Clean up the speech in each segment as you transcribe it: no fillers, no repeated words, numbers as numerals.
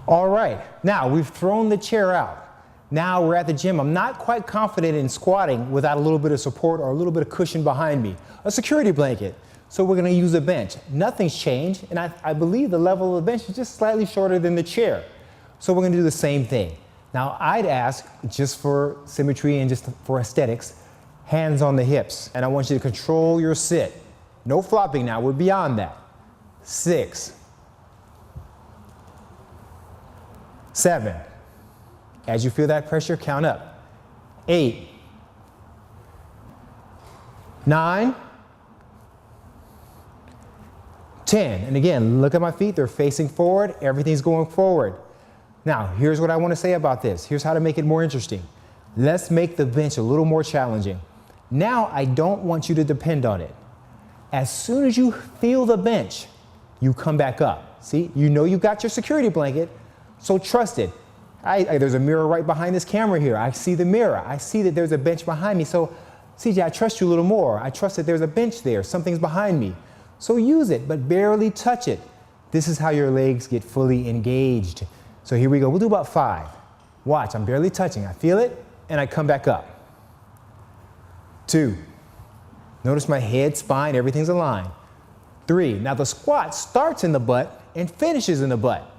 All right, now we've thrown the chair out. Now we're at the gym. I'm not quite confident in squatting without a little bit of support or a little bit of cushion behind me, a security blanket. So we're gonna use a bench. Nothing's changed, and I believe the level of the bench is just slightly shorter than the chair. So we're gonna do the same thing. Now I'd ask, just for symmetry and just for aesthetics, hands on the hips. And I want you to control your sit. No flopping now, we're beyond that. 6, 7. As you feel that pressure, count up. 8, 9, 10. And again, look at my feet, they're facing forward, everything's going forward. Now, here's what I want to say about this. Here's how to make it more interesting. Let's make the bench a little more challenging. Now, I don't want you to depend on it. As soon as you feel the bench, you come back up. See, you know you got your security blanket, so trust it. There's a mirror right behind this camera here. I see the mirror. I see that there's a bench behind me. So, CJ, I trust you a little more. I trust that there's a bench there. Something's behind me. So use it, but barely touch it. This is how your legs get fully engaged. So here we go. We'll do about 5. Watch, I'm barely touching. I feel it, and I come back up. 2. Notice my head, spine, everything's aligned. 3. Now the squat starts in the butt and finishes in the butt.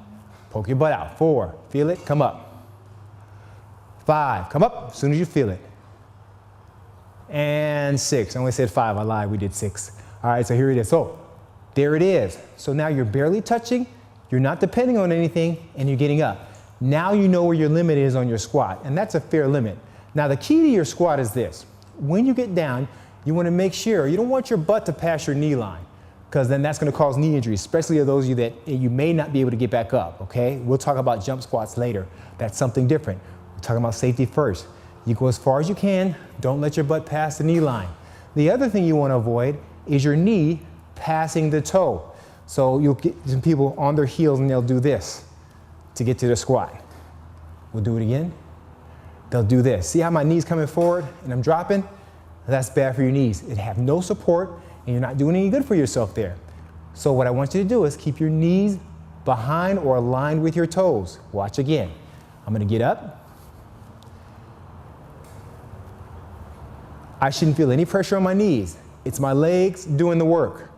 Poke your butt out. 4. Feel it, come up. 5. Come up as soon as you feel it. And 6. I only said 5. I lied. We did 6. All right, so here it is. So there it is. So now you're barely touching. You're not depending on anything, and you're getting up. Now you know where your limit is on your squat, and that's a fair limit. Now the key to your squat is this. When you get down, you want to make sure you don't want your butt to pass your knee line, because then that's going to cause knee injuries, especially to those of you that you may not be able to get back up, okay? We'll talk about jump squats later. That's something different. We're talking about safety first. You go as far as you can. Don't let your butt pass the knee line. The other thing you want to avoid is your knee passing the toe. So you'll get some people on their heels and they'll do this to get to the squat. We'll do it again. They'll do this. See how my knee's coming forward and I'm dropping? That's bad for your knees. It have no support and you're not doing any good for yourself there. So what I want you to do is keep your knees behind or aligned with your toes. Watch again. I'm gonna get up. I shouldn't feel any pressure on my knees. It's my legs doing the work.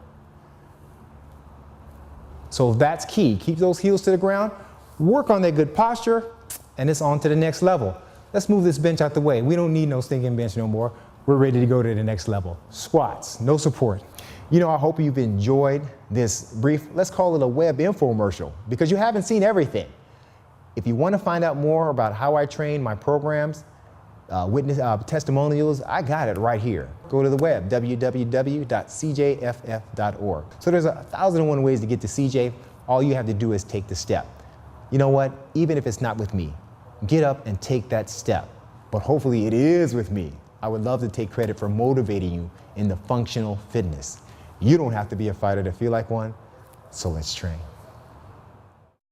So that's key. Keep those heels to the ground, work on that good posture, and it's on to the next level. Let's move this bench out the way. We don't need no stinking bench no more. We're ready to go to the next level. Squats, no support. You know, I hope you've enjoyed this brief, let's call it a web infomercial, because you haven't seen everything. If you want to find out more about how I train my programs, testimonials, I got it right here. Go to the web, www.cjff.org. So there's 1,001 ways to get to CJ. All you have to do is take the step. You know what? Even if it's not with me, get up and take that step. But hopefully it is with me. I would love to take credit for motivating you in the functional fitness. You don't have to be a fighter to feel like one, so let's train.